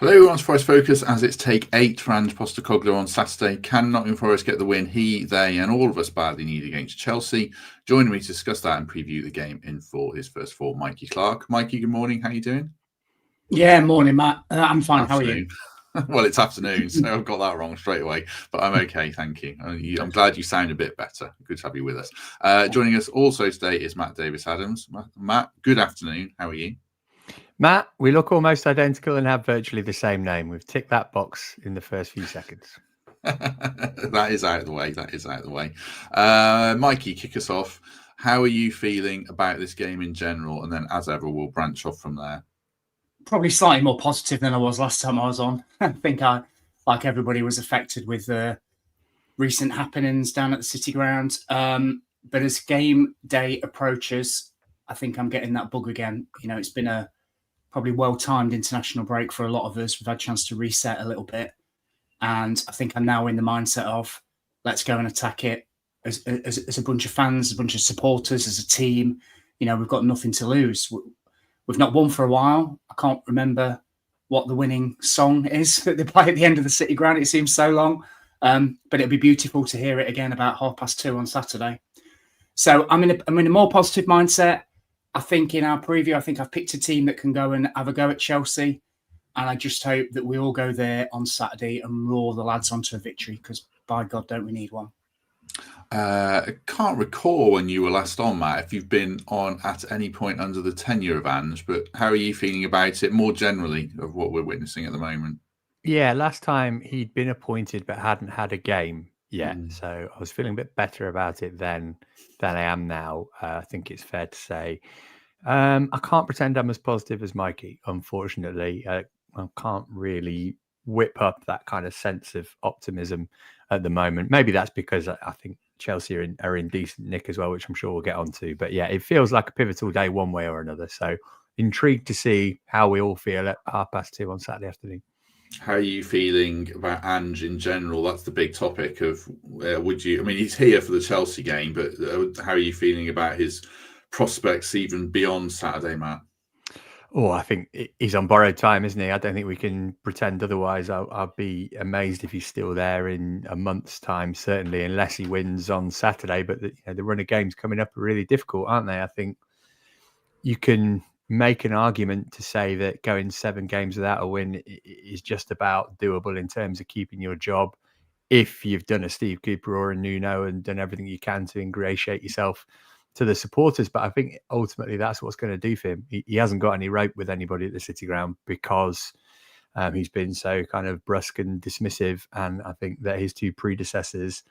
Hello, everyone's Forest Focus as it's take 8 for Ange Postecoglou on Saturday. Can Nottingham Forest get the win he, they and all of us badly need against Chelsea? Joining me to discuss that and preview the game in full is first of all Mikey Clarke. Mikey, good morning. How are you doing? Yeah, morning, Matt. I'm fine. How are you? Afternoon. Well, it's afternoon, so I've got that wrong straight away. But I'm okay, thank you. I'm glad you sound a bit better. Good to have you with us. Joining us also today is Matt Davies-Adams. Matt, good afternoon. How are you? Matt, we look almost identical and have virtually the same name. We've ticked that box in the first few seconds. That is out of the way. Mikey, kick us off. How are you feeling about this game in general? And then, as ever, we'll branch off from there. Probably slightly more positive than I was last time I was on. I think like everybody, was affected with the recent happenings down at the City Ground. But as game day approaches, I think I'm getting that bug again. It's been a probably well-timed international break for a lot of us. We've had a chance to reset a little bit. And I think I'm now in the mindset of let's go and attack it as a bunch of fans, a bunch of supporters, as a team. We've got nothing to lose. We've not won for a while. I can't remember what the winning song is that they play at the end of the City Ground. It seems so long. But it'd be beautiful to hear it again about 2:30 on Saturday. So I'm in a more positive mindset. I think in our preview, I've picked a team that can go and have a go at Chelsea. And I just hope that we all go there on Saturday and roar the lads onto a victory, because by God, don't we need one? I can't recall when you were last on, Matt, if you've been on at any point under the tenure of Ange, but how are you feeling about it more generally of what we're witnessing at the moment? Yeah, last time he'd been appointed but hadn't had a game yet. So I was feeling a bit better about it then than I am now. I think it's fair to say. I can't pretend I'm as positive as Mikey, unfortunately. I can't really whip up that kind of sense of optimism at the moment. Maybe that's because I think Chelsea are in decent nick as well, which I'm sure we'll get onto. But yeah, it feels like a pivotal day one way or another. So intrigued to see how we all feel at 2:30 on Saturday afternoon. How are you feeling about Ange in general? That's the big topic of he's here for the Chelsea game, but how are you feeling about his prospects even beyond Saturday, Matt? Oh, I think he's on borrowed time, isn't he? I don't think we can pretend otherwise. I'll be amazed if he's still there in a month's time, certainly, unless he wins on Saturday. But the run of games coming up are really difficult, aren't they? I think you can make an argument to say that going 7 games without a win is just about doable in terms of keeping your job if you've done a Steve Cooper or a Nuno and done everything you can to ingratiate yourself to the supporters. But I think ultimately that's what's going to do for him. He hasn't got any rope with anybody at the City Ground because he's been so kind of brusque and dismissive. And I think that his 2 predecessors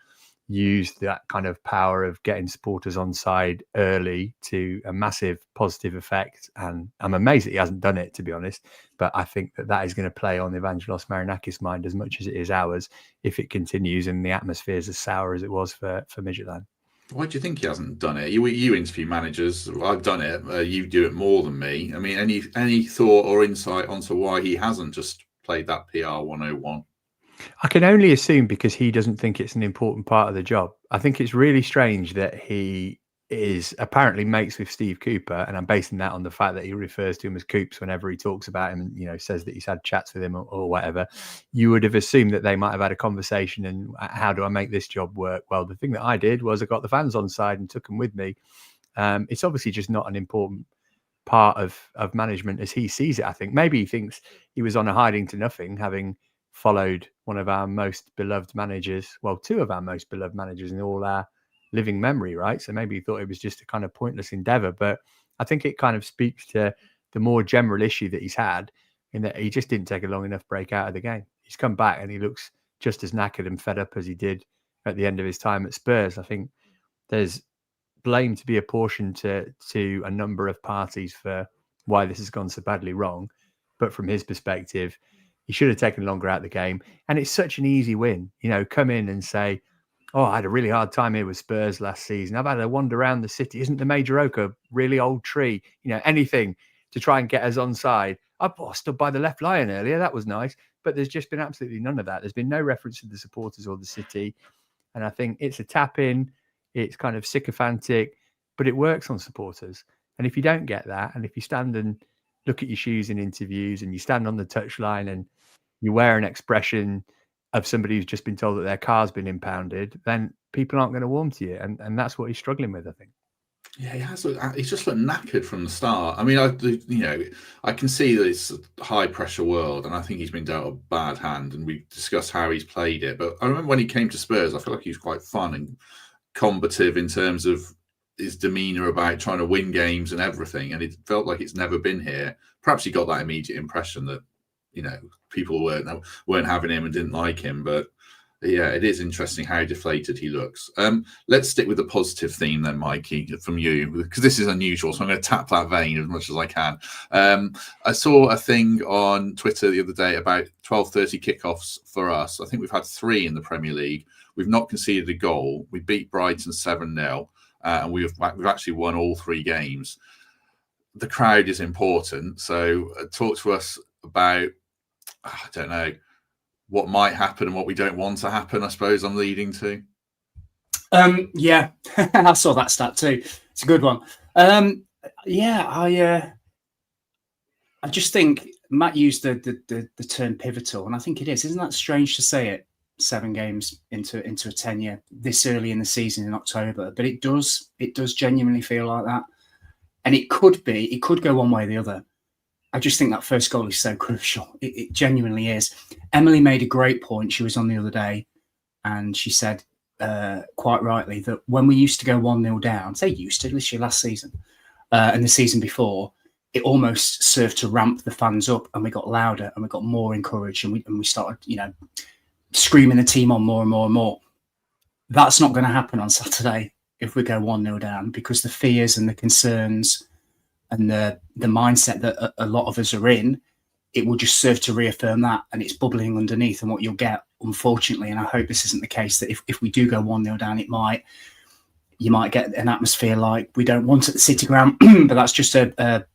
used that kind of power of getting supporters on side early to a massive positive effect. And I'm amazed that he hasn't done it, to be honest. But I think that is going to play on Evangelos Marinakis' mind as much as it is ours if it continues and the atmosphere is as sour as it was for Midtjylland. Why do you think he hasn't done it? You interview managers. I've done it. You do it more than me. I mean, any thought or insight onto why he hasn't just played that PR 101? I can only assume because he doesn't think it's an important part of the job. I think it's really strange that he is apparently mates with Steve Cooper, and I'm basing that on the fact that he refers to him as Coops whenever he talks about him and, says that he's had chats with him or whatever. You would have assumed that they might have had a conversation and how do I make this job work? Well, the thing that I did was I got the fans on side and took them with me. It's obviously just not an important part of management as he sees it. I think maybe he thinks he was on a hiding to nothing, having followed one of our most beloved managers, well, 2 of our most beloved managers in all our living memory, right? So maybe he thought it was just a kind of pointless endeavor. But I think it kind of speaks to the more general issue that he's had in that he just didn't take a long enough break out of the game. He's come back and he looks just as knackered and fed up as he did at the end of his time at Spurs. I think there's blame to be apportioned to a number of parties for why this has gone so badly wrong. But from his perspective, he should have taken longer out of the game. And it's such an easy win, come in and say, oh, I had a really hard time here with Spurs last season. I've had a wander around the city. Isn't the Major Oak a really old tree? Anything to try and get us on side. I stood by the left lion earlier. That was nice. But there's just been absolutely none of that. There's been no reference to the supporters or the city. And I think it's a tap in. It's kind of sycophantic, but it works on supporters. And if you don't get that, and if you stand and look at your shoes in interviews and you stand on the touchline and you wear an expression of somebody who's just been told that their car's been impounded, then people aren't going to warm to you. And that's what he's struggling with, I think. Yeah, he's just looked knackered from the start. I mean, I can see that it's a high pressure world, and I think he's been dealt a bad hand. And we discussed how he's played it. But I remember when he came to Spurs, I feel like he was quite fun and combative in terms of his demeanour about trying to win games and everything. And it felt like it's never been here. Perhaps he got that immediate impression that people weren't having him and didn't like him, but. Yeah, it is interesting how deflated he looks. Let's stick with the positive theme then, Mikey, from you, because this is unusual. So I'm going to tap that vein as much as I can. I saw a thing on Twitter the other day about 12:30 kickoffs for us. I think we've had 3 in the Premier League. We've not conceded a goal. We beat Brighton 7-0, and we've actually won all 3 games. The crowd is important. So talk to us about, I don't know, what might happen and what we don't want to happen, I suppose I'm leading to. Yeah, I saw that stat too. It's a good one. I just think Matt used the term pivotal, and I think it is. Isn't that strange to say it 7 games into a tenure this early in the season in October? But it does genuinely feel like that. And it could go one way or the other. I just think that first goal is so crucial. It genuinely is. Emily made a great point. She was on the other day and she said quite rightly that when we used to go 1-0 down, literally last season and the season before, it almost served to ramp the fans up, and we got louder and we got more encouraged, and we started, screaming the team on more and more and more. That's not going to happen on Saturday if we go 1-0 down, because the fears and the concerns and the mindset that a lot of us are in, it will just serve to reaffirm that, and it's bubbling underneath. And what you'll get, unfortunately, and I hope this isn't the case, that if we do go 1-0 down, you might get an atmosphere like we don't want at the City Ground, but that's just a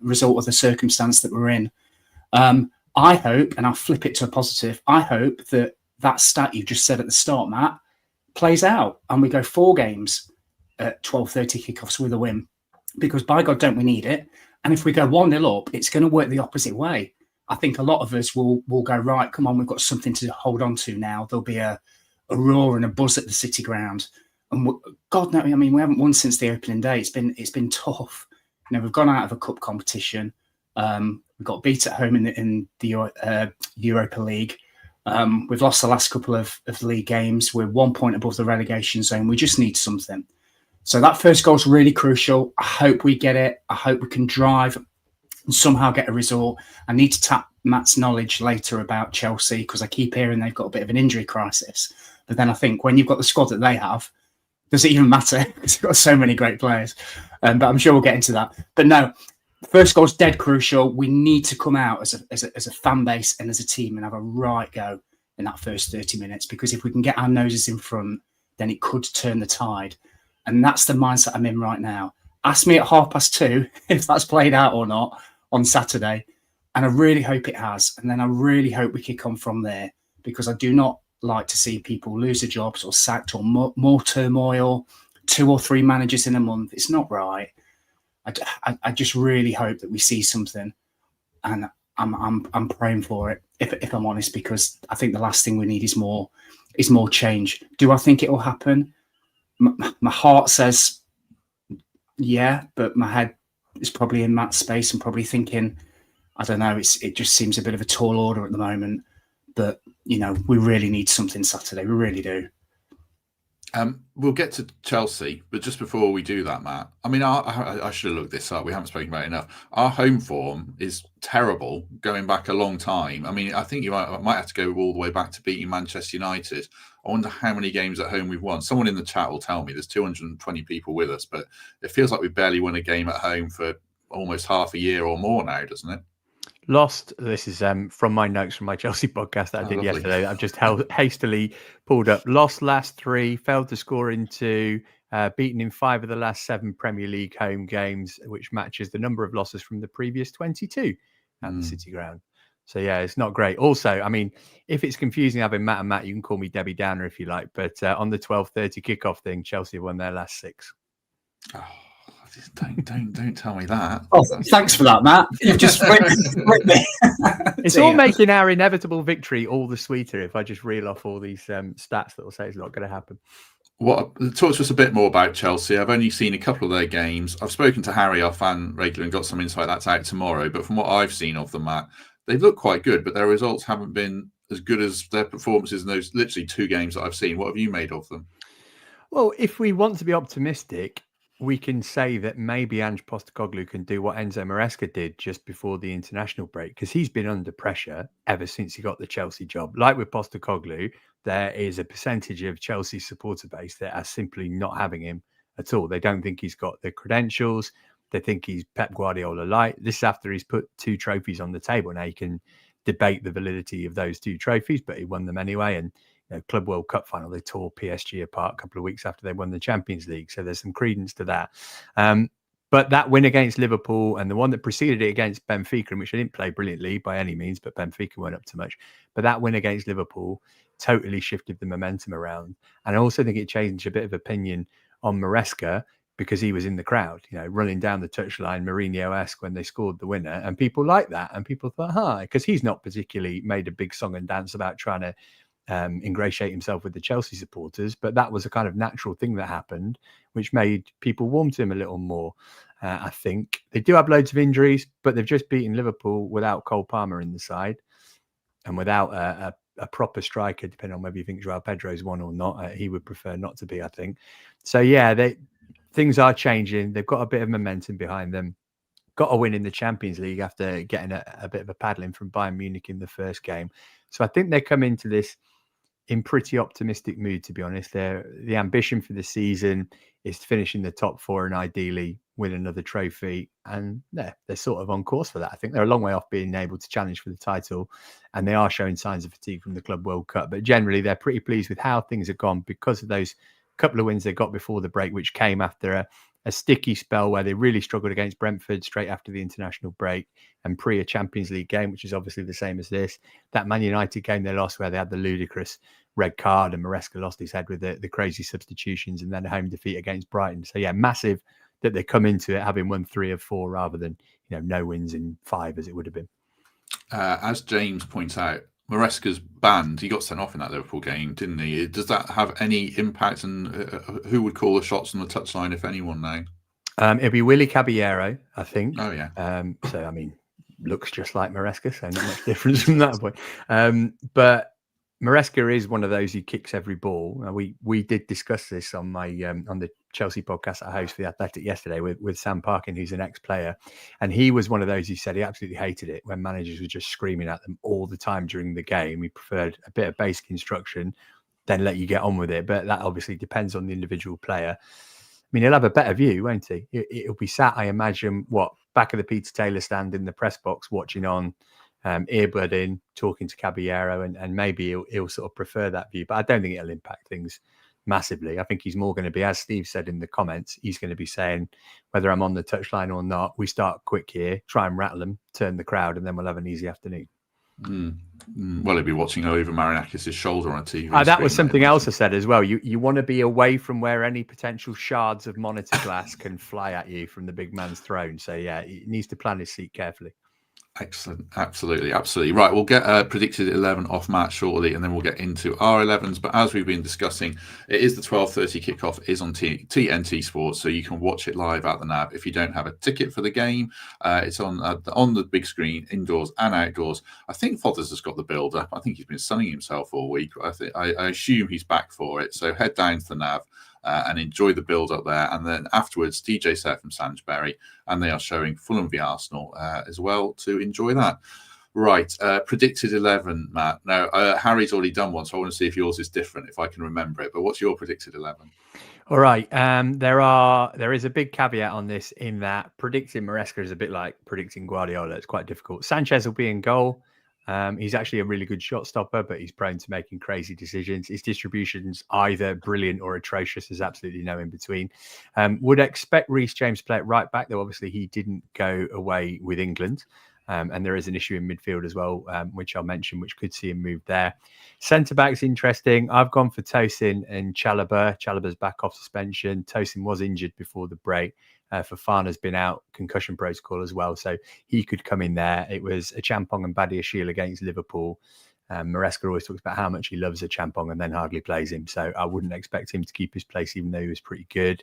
result of the circumstance that we're in. I hope, and I'll flip it to a positive, I hope that stat you just said at the start, Matt, plays out and we go 4 games at 12:30 kickoffs with a win. Because by God, don't we need it? And if we go 1-0 up, it's going to work the opposite way. I think a lot of us will go, right, come on, we've got something to hold on to now. There'll be a roar and a buzz at the City Ground. And God, no, I mean, we haven't won since the opening day. It's been tough. We've gone out of a cup competition. We got beat at home in the Europa League. We've lost the last couple of league games. We're 1 point above the relegation zone. We just need something. So that first goal is really crucial. I hope we get it. I hope we can drive and somehow get a result. I need to tap Matt's knowledge later about Chelsea, because I keep hearing they've got a bit of an injury crisis. But then I think when you've got the squad that they have, does it even matter? Because they've got so many great players. But I'm sure we'll get into that. But no, first goal is dead crucial. We need to come out as a fan base and as a team and have a right go in that first 30 minutes. Because if we can get our noses in front, then it could turn the tide. And that's the mindset I'm in right now. Ask me at 2:30 if that's played out or not on Saturday. And I really hope it has. And then I really hope we kick on from there, because I do not like to see people lose their jobs or sacked or more turmoil, 2 or 3 managers in a month. It's not right. I just really hope that we see something. And I'm praying for it, if I'm honest, because I think the last thing we need is more change. Do I think it will happen? My heart says, yeah, but my head is probably in Matt's space and probably thinking, I don't know, it just seems a bit of a tall order at the moment. But, we really need something Saturday. We really do. We'll get to Chelsea, but just before we do that, Matt, I mean, I should have looked this up. We haven't spoken about it enough. Our home form is terrible, going back a long time. I mean, I think you might have to go all the way back to beating Manchester United. I wonder how many games at home we've won. Someone in the chat will tell me. There's 220 people with us, but it feels like we've barely won a game at home for almost half a year or more now, doesn't it? Lost. This is from my notes from my Chelsea podcast that I did yesterday. I've just hastily pulled up. Lost last 3, failed to score in 2, beaten in 5 of the last 7 Premier League home games, which matches the number of losses from the previous 22 at the City Ground. So yeah, it's not great. Also, I mean, if it's confusing having Matt and Matt, you can call me Debbie Downer if you like. But on the 12:30 kickoff thing, Chelsea won their last 6. Oh, Don't tell me that. Oh, thanks for that, Matt. You've just ripped me. It's all making our inevitable victory all the sweeter if I just reel off all these stats that will say it's not going to happen. Talk to us a bit more about Chelsea. I've only seen a couple of their games. I've spoken to Harry, our fan regular, and got some insight that's out tomorrow. But from what I've seen of them, Matt, they've looked quite good, but their results haven't been as good as their performances in those literally 2 games that I've seen. What have you made of them? Well, if we want to be optimistic, we can say that maybe Ange Postecoglou can do what Enzo Maresca did just before the international break, because he's been under pressure ever since he got the Chelsea job. Like with Postecoglou, there is a percentage of Chelsea supporter base that are simply not having him at all. They don't think he's got the credentials. They think he's Pep Guardiola light. This is after he's put 2 trophies on the table. Now you can debate the validity of those 2 trophies, but he won them anyway. And Club World Cup final, they tore PSG apart a couple of weeks after they won the Champions League. So there's some credence to that. But that win against Liverpool and the one that preceded it against Benfica, which I didn't play brilliantly by any means, but Benfica weren't up to much. But that win against Liverpool totally shifted the momentum around. And I also think it changed a bit of opinion on Maresca because he was in the crowd, running down the touchline, Mourinho-esque when they scored the winner. And people liked that. And people thought, because he's not particularly made a big song and dance about trying to ingratiate himself with the Chelsea supporters, but that was a kind of natural thing that happened, which made people warm to him a little more. I think they do have loads of injuries, but they've just beaten Liverpool without Cole Palmer in the side and without a proper striker, depending on whether you think Joao Pedro's one or not. He would prefer not to be, I think. So yeah, things are changing. They've got a bit of momentum behind them. Got a win in the Champions League after getting a bit of a paddling from Bayern Munich in the first game. So I think they come into this in pretty optimistic mood, to be honest. The ambition for the season is to finish in the top 4 and ideally win another trophy. And they're sort of on course for that. I think they're a long way off being able to challenge for the title. And they are showing signs of fatigue from the Club World Cup. But generally, they're pretty pleased with how things have gone because of those couple of wins they got before the break, which came after a sticky spell where they really struggled against Brentford straight after the international break and pre a Champions League game, which is obviously the same as this. That Man United game they lost where they had the ludicrous red card and Maresca lost his head with the crazy substitutions and then a home defeat against Brighton. So yeah, massive that they come into it having won 3 of 4 rather than no wins in 5 as it would have been. As James points out, Maresca's banned. He got sent off in that Liverpool game, didn't he? Does that have any impact? And who would call the shots on the touchline, if anyone now? It'll be Willy Caballero, I think. Oh, yeah. So, I mean, looks just like Maresca, so not much difference from that point. But Maresca is one of those who kicks every ball. We did discuss this on my on the Chelsea podcast I host for The Athletic yesterday with Sam Parkin, who's an ex-player. And he was one of those who said he absolutely hated it when managers were just screaming at them all the time during the game. He preferred a bit of basic instruction, then let you get on with it. But that obviously depends on the individual player. I mean, he'll have a better view, won't he? It'll be sat, I imagine, back of the Peter Taylor stand in the press box, watching on, earbud in, talking to Caballero, and maybe he'll sort of prefer that view. But I don't think it'll impact things massively. I think he's more going to be, as Steve said in the comments, he's going to be saying, whether I'm on the touchline or not, we start quick here, try and rattle them, turn the crowd, and then we'll have an easy afternoon. Well, he'll be watching over Marinakis' shoulder on a TV. That was something else I said as well. You want to be away from where any potential shards of monitor glass can fly at you from the big man's throne. So yeah, he needs to plan his seat carefully. Excellent. Absolutely. Right. We'll get predicted 11 off Matt shortly, and then we'll get into our 11s. But as we've been discussing, it is the 12:30 kickoff is on TNT Sports, so you can watch it live at the NAB. If you don't have a ticket for the game, it's on the big screen, indoors and outdoors. I think Fothers has got the build up. I think he's been sunning himself all week. I assume he's back for it. So head down to the NAB. And enjoy the build up there. And then afterwards, DJ set from Sainsbury, and they are showing Fulham v Arsenal as well to enjoy that. Right, predicted 11, Matt. Now, Harry's already done one, so I want to see if yours is different, if I can remember it. But what's your predicted 11? All right, there is a big caveat on this in that predicting Maresca is a bit like predicting Guardiola. It's quite difficult. Sanchez will be in goal. He's actually a really good shot stopper, but he's prone to making crazy decisions. His distribution's either brilliant or atrocious. There's absolutely no in between. Would expect Reece James to play at right back, though obviously he didn't go away with England. And there is an issue in midfield as well, which I'll mention, which could see him move there. Centre-back's interesting. I've gone for Tosin and Chalobah. Chalobah's back off suspension. Tosin was injured before the break. Fofana's been out, concussion protocol as well, so he could come in there. It was a Champong and Badiashile against Liverpool. Maresca always talks about how much he loves a Champong and then hardly plays him, so I wouldn't expect him to keep his place, even though he was pretty good.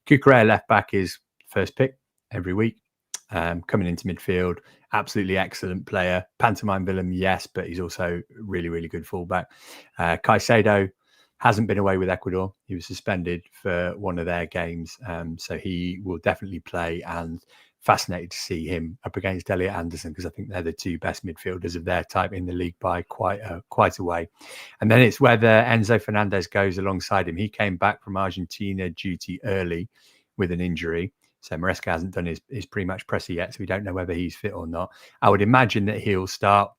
Cucurella left back is first pick every week. Coming into midfield, absolutely excellent player. Pantomime villain, yes, but he's also really, really good fullback. Caicedo hasn't been away with Ecuador. He was suspended for one of their games, so he will definitely play, and fascinated to see him up against Elliot Anderson, because I think they're the two best midfielders of their type in the league by quite a way. And then it's whether Enzo Fernandez goes alongside him. He came back from Argentina duty early with an injury. So Maresca hasn't done his pre-match presser yet, so we don't know whether he's fit or not. I would imagine that he'll start.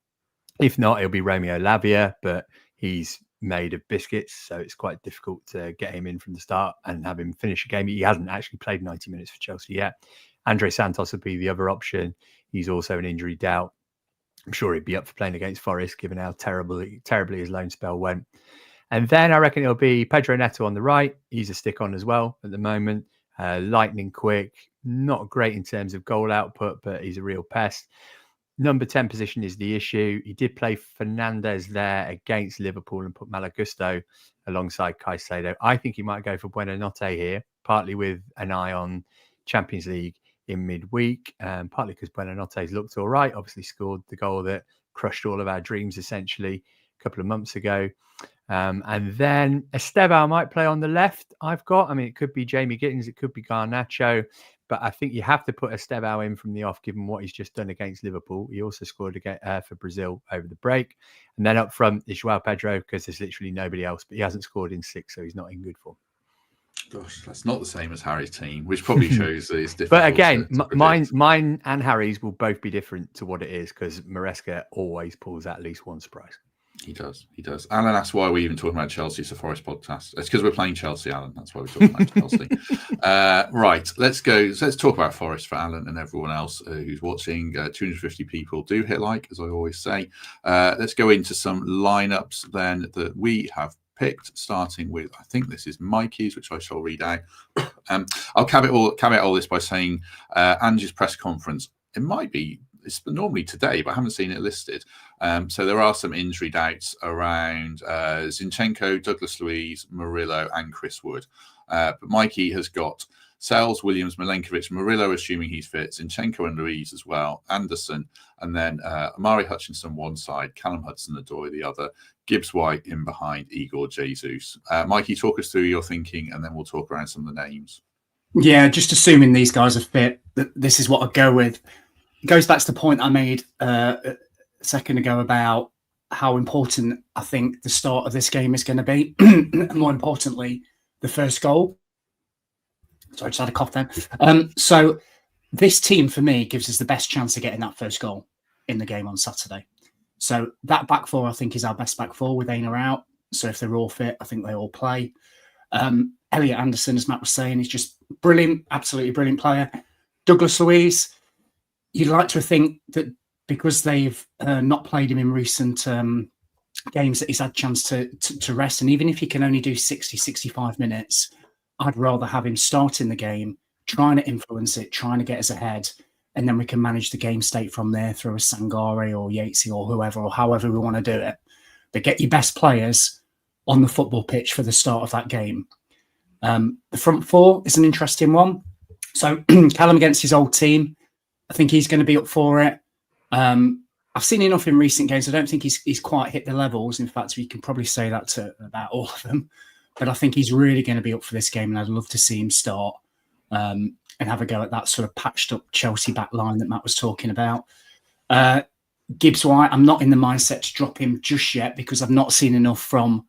If not, it'll be Romeo Lavia, but he's made of biscuits, so it's quite difficult to get him in from the start and have him finish a game. He hasn't actually played 90 minutes for Chelsea yet. Andre Santos would be the other option. He's also an injury doubt. I'm sure he'd be up for playing against Forest, given how terribly his loan spell went. And then I reckon it'll be Pedro Neto on the right. He's a stick-on as well at the moment. Lightning quick, not great in terms of goal output, but he's a real pest. Number 10 position is the issue. He did play Fernandez there against Liverpool and put Malagusto alongside Caicedo. I think he might go for Buonanotte here, partly with an eye on Champions League in midweek, partly because Buonanotte's looked all right. Obviously scored the goal that crushed all of our dreams essentially a couple of months ago. And then Estevao might play on the left. It could be Jamie Gittins, it could be Garnacho, but I think you have to put Estevao in from the off, given what he's just done against Liverpool. He also scored for Brazil over the break. And then up front is João Pedro, because there's literally nobody else, but he hasn't scored in 6, so he's not in good form. Gosh, that's not the same as Harry's team, which probably shows that it's difficult. But again, mine and Harry's will both be different to what it is, because Maresca always pulls at least one surprise. He does. Alan, that's why we're even talking about Chelsea. It's a Forest podcast. It's because we're playing Chelsea, Alan. That's why we're talking about Chelsea. Right, let's go. So let's talk about Forest for Alan and everyone else who's watching. 250 people. Do hit like, as I always say. Let's go into some lineups then that we have picked, starting with, I think this is Mikey's, which I shall read out. I'll caveat all this by saying Ange's press conference. It's normally today, but I haven't seen it listed. So there are some injury doubts around Zinchenko, Douglas Luiz, Murillo, and Chris Wood. But Mikey has got Sells, Williams, Milenkovic, Murillo, assuming he's fit, Zinchenko and Luiz as well, Anderson, and then Amari Hutchinson one side, Callum Hudson-Odoi the other, Gibbs White in behind, Igor Jesus. Mikey, talk us through your thinking, and then we'll talk around some of the names. Yeah, just assuming these guys are fit, this is what I go with. It goes back to the point I made a second ago about how important I think the start of this game is going to be. And more importantly, the first goal. Sorry, I just had a cough then. So this team, for me, gives us the best chance of getting that first goal in the game on Saturday. So that back four, I think, is our best back four with Aina out. So if they're all fit, I think they all play. Elliot Anderson, as Matt was saying, is just brilliant, absolutely brilliant player. Douglas Luiz, you'd like to think that because they've not played him in recent games, that he's had a chance to rest. And even if he can only do 60, 65 minutes, I'd rather have him start in the game, trying to influence it, trying to get us ahead. And then we can manage the game state from there through a Sangare or Yatesy or whoever, or however we want to do it. But get your best players on the football pitch for the start of that game. The front four is an interesting one. So Callum against his old team, I think he's going to be up for it. I've seen enough in recent games. I don't think he's quite hit the levels. In fact, you can probably say that about all of them. But I think he's really going to be up for this game, and I'd love to see him start and have a go at that sort of patched up Chelsea back line that Matt was talking about. Gibbs White, I'm not in the mindset to drop him just yet because I've not seen enough from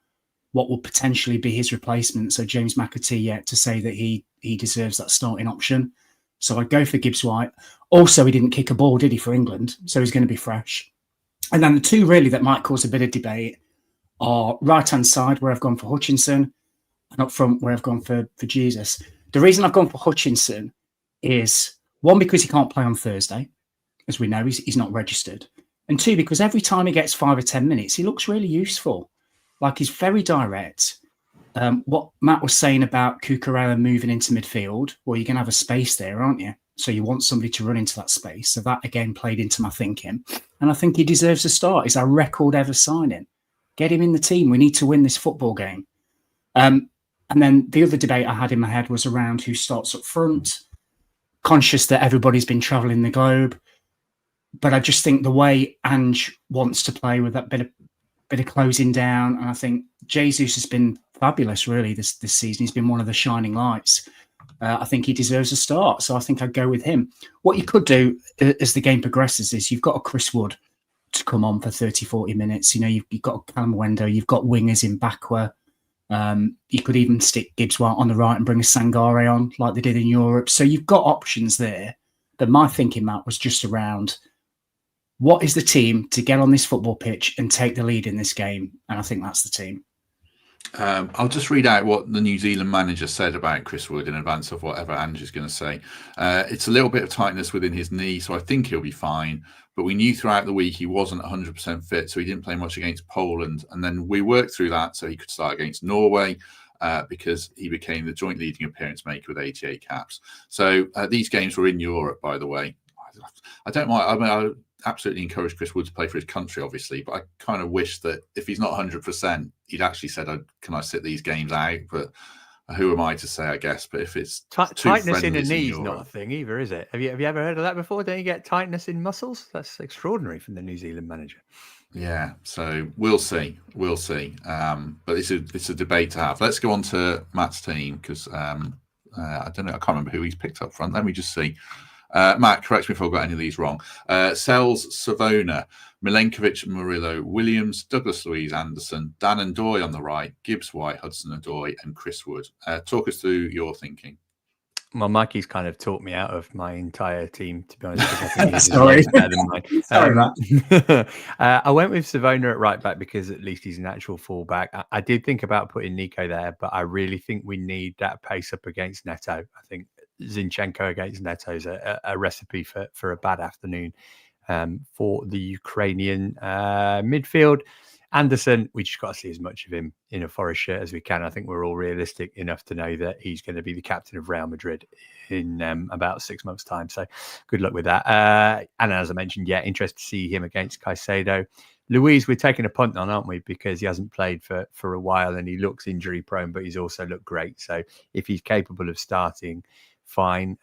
what will potentially be his replacement. So James McAtee yet to say that he deserves that starting option. So I'd go for Gibbs White. Also, he didn't kick a ball, did he, for England? So he's going to be fresh. And then the two really that might cause a bit of debate are right-hand side, where I've gone for Hutchinson, and up front, where I've gone for Jesus. The reason I've gone for Hutchinson is, one, because he can't play on Thursday. As we know, he's not registered. And two, because every time he gets 5 or 10 minutes, he looks really useful. Like, he's very direct. What Matt was saying about Cucurella moving into midfield, well, you're going to have a space there, aren't you? So you want somebody to run into that space. So that, again, played into my thinking. And I think he deserves a start. He's our record ever signing. Get him in the team. We need to win this football game. And then the other debate I had in my head was around who starts up front, conscious that everybody's been travelling the globe. But I just think the way Ange wants to play with that bit of closing down, and I think Jesus has been fabulous, really, this season. He's been one of the shining lights. I think he deserves a start, so I think I'd go with him. What you could do as the game progresses is you've got a Chris Wood to come on for 30, 40 minutes. You know, you've got Callum Wendo, you've got wingers in Bakwa. You could even stick Gibbs White on the right and bring a Sangare on like they did in Europe. So you've got options there. But my thinking, Matt, was just around what is the team to get on this football pitch and take the lead in this game? And I think that's the team. I'll just read out what the New Zealand manager said about Chris Wood in advance of whatever Ange is going to say. It's a little bit of tightness within his knee, so I think he'll be fine. But we knew throughout the week he wasn't 100% fit, so he didn't play much against Poland. And then we worked through that so he could start against Norway because he became the joint leading appearance maker with 88 caps. So these games were in Europe, by the way. I don't mind. I mean, I absolutely encourage Chris Wood to play for his country, obviously, but I kind of wish that if he's not 100%, he'd actually said, can I sit these games out? But who am I to say, I guess? But if it's tightness in the knee is not a thing either, is it? Have you ever heard of that before? Don't you get tightness in muscles? That's extraordinary from the New Zealand manager. Yeah, so we'll see. But it's a debate to have. Let's go on to Matt's team because I don't know. I can't remember who he's picked up front. Let me just see. Matt, correct me if I've got any of these wrong. Sells, Savona, Milenkovic, Murillo, Williams, Douglas Luiz, Anderson, Dan and Doy on the right, Gibbs White, Hudson Odoi, and Chris Wood. Talk us through your thinking. Well, Mikey's kind of talked me out of my entire team, to be honest. I think he's Sorry. better than mine. Sorry, Matt. I went with Savona at right back because at least he's an actual fullback. I did think about putting Nico there, but I really think we need that pace up against Neto. I think Zinchenko against Neto is a recipe for a bad afternoon for the Ukrainian midfield. Anderson, we just got to see as much of him in a Forest shirt as we can. I think we're all realistic enough to know that he's going to be the captain of Real Madrid in about 6 months' time. So good luck with that. And as I mentioned, interested to see him against Caicedo. Luiz, we're taking a punt on, aren't we? Because he hasn't played for a while and he looks injury prone, but he's also looked great. So if he's capable of starting, fine.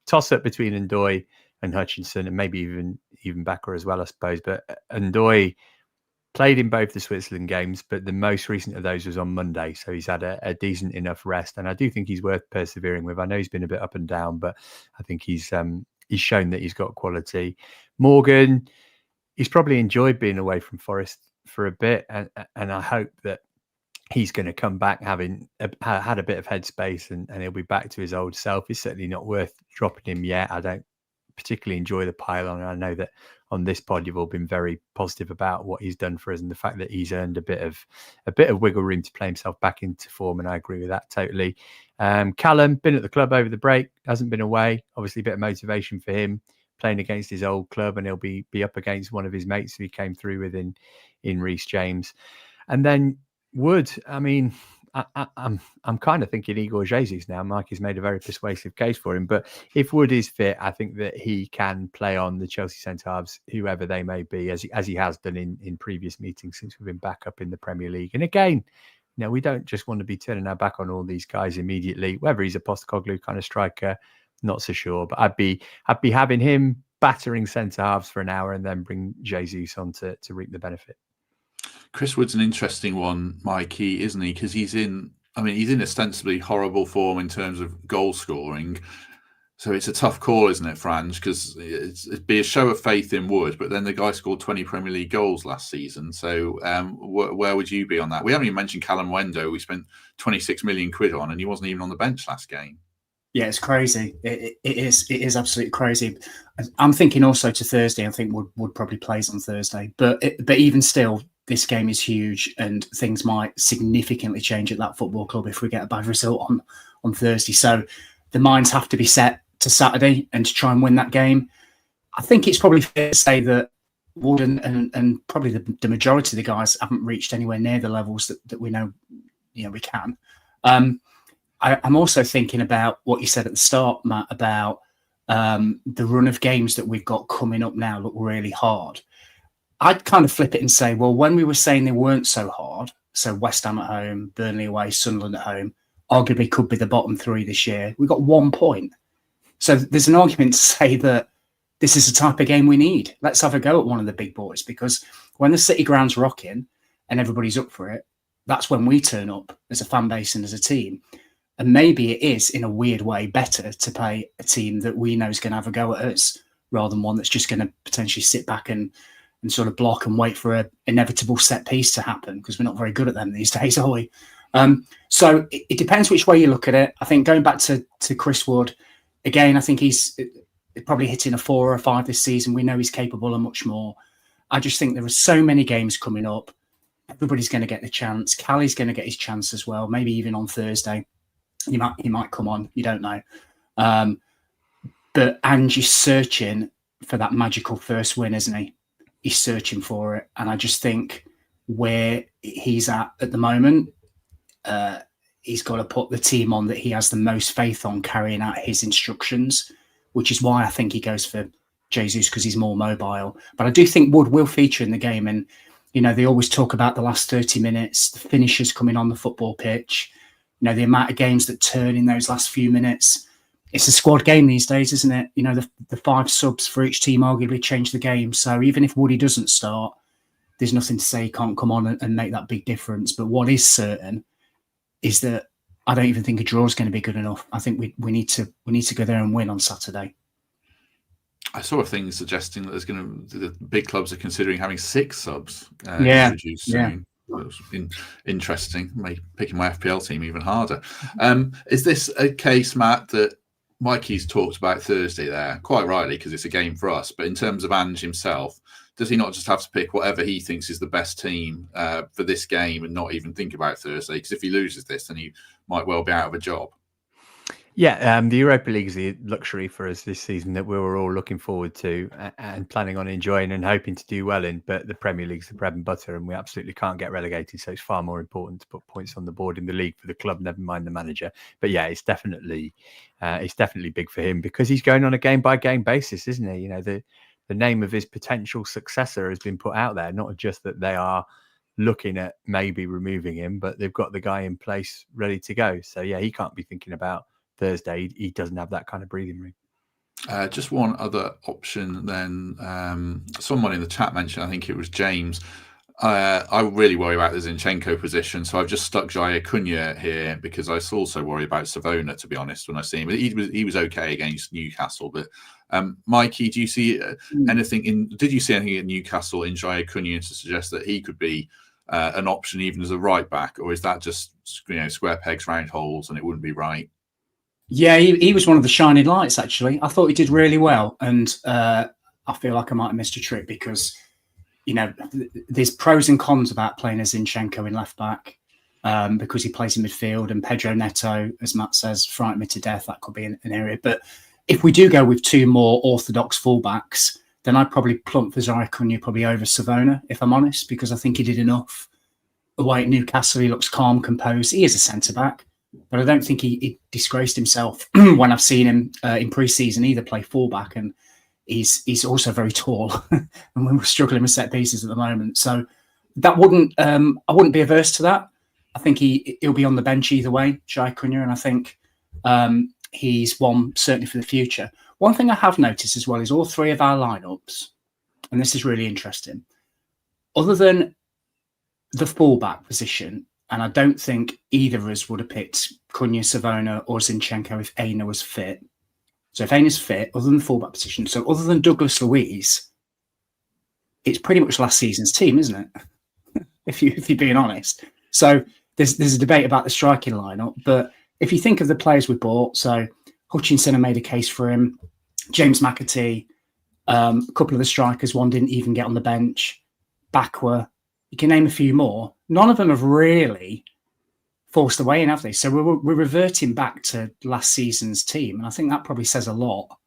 Toss up between Ndoye and Hutchinson and maybe even Bakker as well, I suppose. But Ndoye played in both the Switzerland games, but the most recent of those was on Monday. So he's had a decent enough rest. And I do think he's worth persevering with. I know he's been a bit up and down, but I think he's shown that he's got quality. Morgan, he's probably enjoyed being away from Forest for a bit. And I hope that he's going to come back having had a bit of headspace and he'll be back to his old self. It's certainly not worth dropping him yet. I don't particularly enjoy the pylon. I know that on this pod you've all been very positive about what he's done for us and the fact that he's earned a bit of wiggle room to play himself back into form, and I agree with that totally. Callum, been at the club over the break, hasn't been away. Obviously a bit of motivation for him playing against his old club, and he'll be up against one of his mates who he came through with in Reece James. And then Wood, I mean, I'm kind of thinking Igor Jesus now. Mikey's made a very persuasive case for him, but if Wood is fit, I think that he can play on the Chelsea centre halves, whoever they may be, as he has done in previous meetings since we've been back up in the Premier League. And again, we don't just want to be turning our back on all these guys immediately. Whether he's a Postecoglou kind of striker, not so sure, but I'd be having him battering centre halves for an hour and then bring Jesus on to reap the benefit. Chris Wood's an interesting one, Mikey, isn't he? Because he's in ostensibly horrible form in terms of goal scoring. So it's a tough call, isn't it, Franz? Because it'd be a show of faith in Wood, but then the guy scored 20 Premier League goals last season. So where would you be on that? We haven't even mentioned Callum Wendo. We spent 26 million quid on, and he wasn't even on the bench last game. Yeah, it's crazy. It is absolutely crazy. I'm thinking also to Thursday. I think Wood probably plays on Thursday, but even still, this game is huge and things might significantly change at that football club if we get a bad result on Thursday. So the minds have to be set to Saturday and to try and win that game. I think it's probably fair to say that Wood and probably the majority of the guys haven't reached anywhere near the levels that we know we can. I'm also thinking about what you said at the start, Matt, about the run of games that we've got coming up now look really hard. I'd kind of flip it and say, well, when we were saying they weren't so hard, so West Ham at home, Burnley away, Sunderland at home, arguably could be the bottom 3 this year. We got 1 point. So there's an argument to say that this is the type of game we need. Let's have a go at one of the big boys, because when the City ground's rocking and everybody's up for it, that's when we turn up as a fan base and as a team. And maybe it is, in a weird way, better to play a team that we know is going to have a go at us rather than one that's just going to potentially sit back and sort of block and wait for an inevitable set piece to happen, because we're not very good at them these days, are we? So it depends which way you look at it. I think going back to Chris Wood, again, I think he's probably hitting a 4 or a 5 this season. We know he's capable of much more. I just think there are so many games coming up. Everybody's going to get the chance. Callie's going to get his chance as well, maybe even on Thursday. He might come on. You don't know. But Ange is searching for that magical first win, isn't he? He's searching for it. And I just think where he's at the moment, he's got to put the team on that he has the most faith on carrying out his instructions, which is why I think he goes for Jesus, because he's more mobile. But I do think Wood will feature in the game. And, they always talk about the last 30 minutes, the finishers coming on the football pitch, the amount of games that turn in those last few minutes. It's a squad game these days, isn't it? The 5 subs for each team arguably change the game. So even if Woody doesn't start, there's nothing to say he can't come on and make that big difference. But what is certain is that I don't even think a draw is going to be good enough. I think we need to go there and win on Saturday. I saw a thing suggesting that the big clubs are considering having 6 subs introduced soon. That was interesting, picking my FPL team even harder. Is this a case, Matt, that Mikey's talked about Thursday there, quite rightly, because it's a game for us, but in terms of Ange himself, does he not just have to pick whatever he thinks is the best team for this game and not even think about Thursday? Because if he loses this, then he might well be out of a job. Yeah, the Europa League is the luxury for us this season that we were all looking forward to and planning on enjoying and hoping to do well in. But the Premier League's the bread and butter, and we absolutely can't get relegated. So it's far more important to put points on the board in the league for the club, never mind the manager. But yeah, it's definitely big for him because he's going on a game by game basis, isn't he? The name of his potential successor has been put out there, not just that they are looking at maybe removing him, but they've got the guy in place ready to go. So yeah, he can't be thinking about Thursday. He doesn't have that kind of breathing room. Just one other option then. Someone in the chat mentioned, I think it was James, I really worry about the Zinchenko position, so I've just stuck Jair Cunha here because I also worry about Savona, to be honest, when I see him. But he was okay against Newcastle. But Mikey, do you see anything did you see anything at Newcastle in Jair Cunha to suggest that he could be an option even as a right back, or is that just square pegs round holes and it wouldn't be right? Yeah, he was one of the shining lights, actually. I thought he did really well. And I feel like I might have missed a trick because, there's pros and cons about playing a Zinchenko in left back because he plays in midfield, and Pedro Neto, as Matt says, frightened me to death. That could be an area. But if we do go with 2 more orthodox fullbacks, then I'd probably plump for Jair Cunha probably over Savona, if I'm honest, because I think he did enough. Away at Newcastle, he looks calm, composed. He is a centre-back. But I don't think he disgraced himself when I've seen him in pre-season either play fullback, and he's also very tall, and we're struggling with set pieces at the moment. So that I wouldn't be averse to that. I think he'll be on the bench either way, Jair Cunha, and I think he's one certainly for the future. One thing I have noticed as well is all 3 of our lineups, and this is really interesting. Other than the fullback position. And I don't think either of us would have picked Cunha, Savona or Zinchenko if Aina was fit. So if Aina's fit, other than the fullback position, so other than Douglas Luiz, it's pretty much last season's team, isn't it? if you're being honest. So there's a debate about the striking lineup, but if you think of the players we bought, so Hutchinson, I made a case for him, James McAtee, a couple of the strikers, one didn't even get on the bench, Bakwa, you can name a few more. None of them have really forced the way in, have they? So we're reverting back to last season's team. And I think that probably says a lot,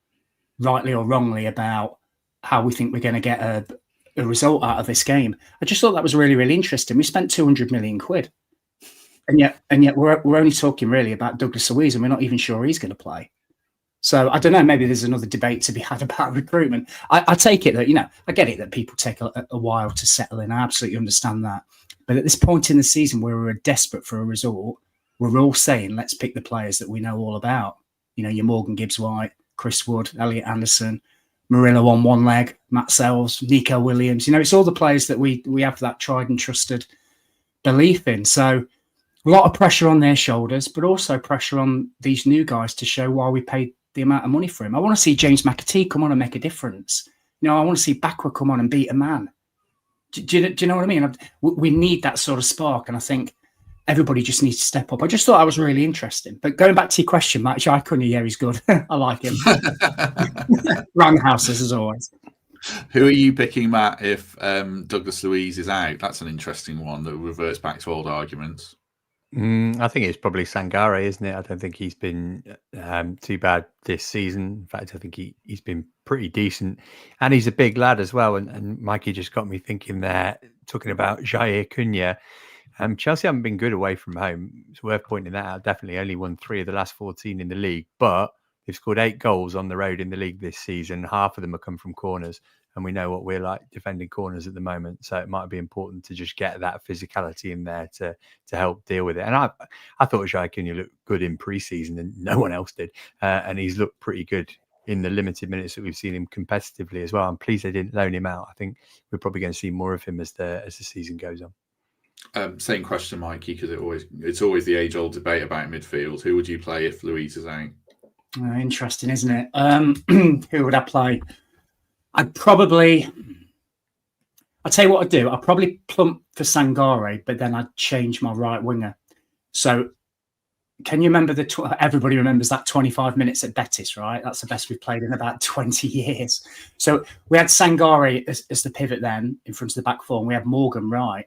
rightly or wrongly, about how we think we're going to get a result out of this game. I just thought that was really, really interesting. We spent 200 million quid. And yet we're only talking really about Douglas Luiz, and we're not even sure he's going to play. So I don't know, maybe there's another debate to be had about recruitment. I take it that, I get it that people take a while to settle in. I absolutely understand that. But at this point in the season where we're desperate for a result, we're all saying, let's pick the players that we know all about. Your Morgan Gibbs-White, Chris Wood, Elliot Anderson, Murillo on one leg, Matt Sells, Nico Williams. It's all the players that we have that tried and trusted belief in. So a lot of pressure on their shoulders, but also pressure on these new guys to show why we paid the amount of money for him. I want to see James McAtee come on and make a difference. I want to see Bakwa come on and beat a man. Do you know what I mean? We need that sort of spark, and I think everybody just needs to step up. I just thought that was really interesting. But going back to your question, Matt, Shaikunyi, yeah, he's good. I like him. Round the houses, as always. Who are you picking, Matt, if Douglas Luiz is out? That's an interesting one that reverts back to old arguments. I think it's probably Sangare, isn't it? I don't think he's been too bad this season. In fact, I think he's been pretty decent. And he's a big lad as well. And Mikey just got me thinking there, talking about Jair Cunha. Chelsea haven't been good away from home. It's worth pointing that out. Definitely only won 3 of the last 14 in the league. But they've scored 8 goals on the road in the league this season. Half of them have come from corners. And we know what we're like defending corners at the moment. So it might be important to just get that physicality in there to help deal with it. And I thought Jair Cunha looked good in pre-season and no one else did. And he's looked pretty good in the limited minutes that we've seen him competitively as well. I'm pleased they didn't loan him out. I think we're probably going to see more of him as the season goes on. Same question, Mikey, because it's always the age-old debate about midfield. Who would you play if Luiz is out? Interesting, isn't it? Who would I play? I'll tell you what I'd do. I'd probably plump for Sangare, but then I'd change my right winger. So can you remember everybody remembers that 25 minutes at Betis, right? That's the best we've played in about 20 years. So we had Sangare as the pivot then in front of the back four, and we had Morgan right.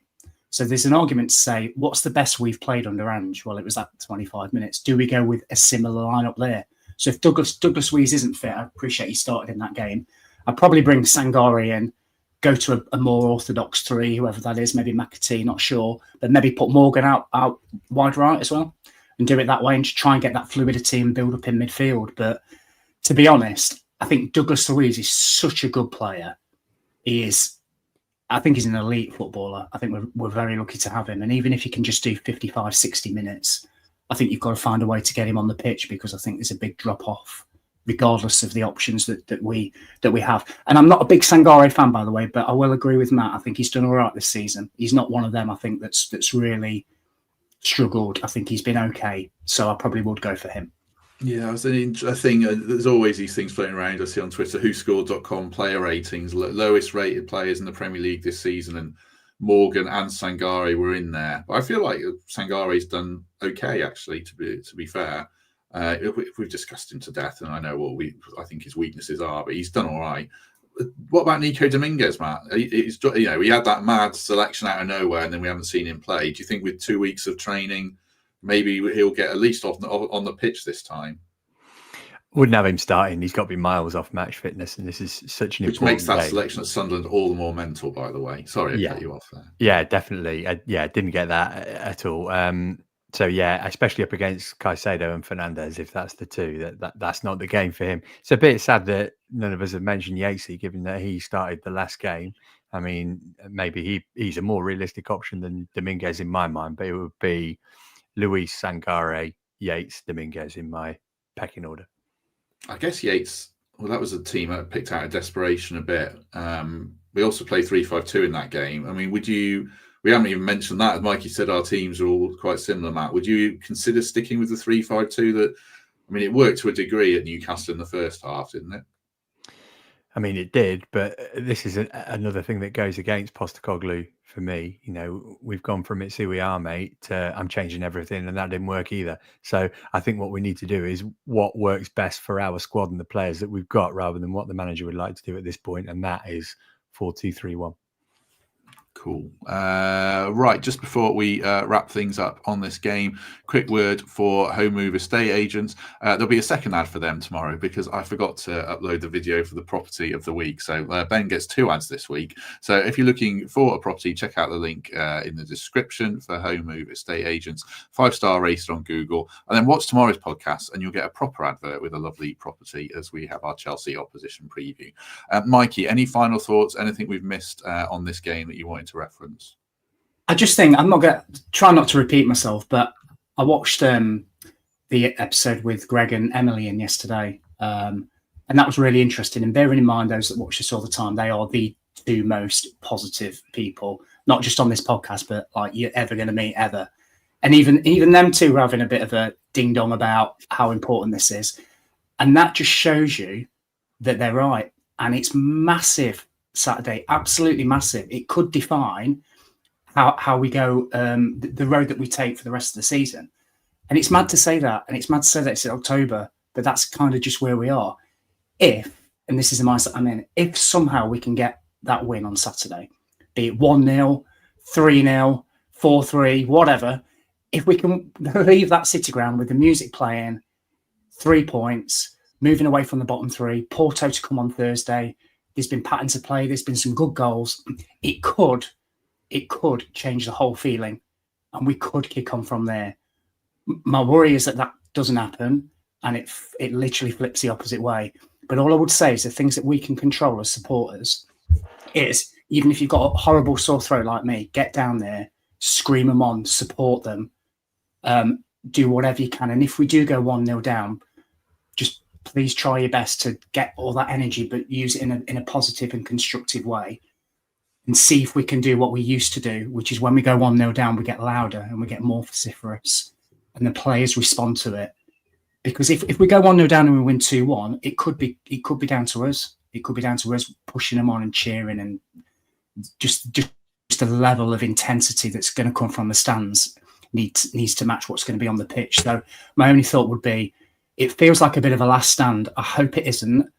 So there's an argument to say, what's the best we've played under Ange? Well, it was that 25 minutes. Do we go with a similar lineup there? So if Douglas Luiz isn't fit, I appreciate he started in that game. I'd probably bring Sangare in, go to a more orthodox 3, whoever that is, maybe McAtee, not sure, but maybe put Morgan out wide right as well and do it that way and just try and get that fluidity and build up in midfield. But to be honest, I think Douglas Luiz is such a good player. I think he's an elite footballer. I think we're very lucky to have him. And even if he can just do 55, 60 minutes, I think you've got to find a way to get him on the pitch, because I think there's a big drop-off regardless of the options that we have. And I'm not a big Sangare fan, by the way, but I will agree with Matt. I think he's done all right this season. He's not one of them, I think, that's really struggled. I think he's been okay. So I probably would go for him. Yeah, I think there's always these things floating around. I see on Twitter, WhoScored.com player ratings, lowest rated players in the Premier League this season, and Morgan and Sangare were in there. But I feel like Sangare's done okay, actually, to be fair. We've discussed him to death, and I know what I think his weaknesses are, but he's done all right. What about Nico Dominguez, Matt? We had that mad selection out of nowhere, and then we haven't seen him play. Do you think with 2 weeks of training, maybe he'll get at least on the pitch this time? Wouldn't have him starting. He's got to be miles off match fitness, and this is such an important Which makes that game. selection at Sunderland all the more mental, by the way. Sorry, I cut you off there. Yeah, definitely. Didn't get that at all. So yeah, especially up against Caicedo and Fernandes, if that's the two, that's not the game for him. It's a bit sad that none of us have mentioned Yatesy, given that he started the last game. I mean, maybe he's a more realistic option than Dominguez in my mind, but it would be Luiz, Sangare, Yates, Dominguez in my pecking order. I guess Yates, well, that was a team that picked out of desperation a bit. We also played 3-5-2 in that game. I mean, we haven't even mentioned that. As Mikey said, our teams are all quite similar, Matt. Would you consider sticking with the 3-5-2 it worked to a degree at Newcastle in the first half, didn't it? I mean, it did, but this is another thing that goes against Postecoglou for me. We've gone from it's who we are, mate, to I'm changing everything, and that didn't work either. So I think what we need to do is what works best for our squad and the players that we've got, rather than what the manager would like to do at this point, and that is 4-2-3-1. Cool. Right, just before we wrap things up on this game, quick word for home move estate agents. There'll be a second ad for them tomorrow because I forgot to upload the video for the property of the week. So Ben gets 2 ads this week. So if you're looking for a property, check out the link in the description for home move estate agents. 5-star rated on Google. And then watch tomorrow's podcast and you'll get a proper advert with a lovely property as we have our Chelsea opposition preview. Mikey, any final thoughts? Anything we've missed on this game that you wanted to reference? I just think I'm not going to try not to repeat myself, but I watched the episode with Greg and Emily in yesterday, and that was really interesting. And bearing in mind, those that watch this all the time, they are the 2 most positive people, not just on this podcast, but like you're ever going to meet ever. And even them 2 were having a bit of a ding dong about how important this is, and that just shows you that they're right. And it's massive Saturday, absolutely massive. It could define how we go, the road that we take for the rest of the season. And it's mad to say that, and it's mad to say that it's in October, but that's kind of just where we are. If, and this is the mindset I'm in, if somehow we can get that win on Saturday, be it 1-0, 3-0, 4-3, whatever, if we can leave that City ground with the music playing, 3 points, moving away from the bottom 3, Porto to come on Thursday, there's been patterns to play, there's been some good goals, it could change the whole feeling and we could kick on from there. My worry is that doesn't happen and it literally flips the opposite way. But all I would say is the things that we can control as supporters is, even if you've got a horrible sore throat like me, get down there, scream them on, support them, do whatever you can. And if we do go 1-0 down, just please try your best to get all that energy, but use it in a positive and constructive way, and see if we can do what we used to do, which is when we go 1-0 down, we get louder and we get more vociferous, and the players respond to it. Because if we go 1-0 down and we win 2-1, it could be down to us. It could be down to us pushing them on and cheering, and just a level of intensity that's going to come from the stands needs to match what's going to be on the pitch. So my only thought would be, it feels like a bit of a last stand. I hope it isn't,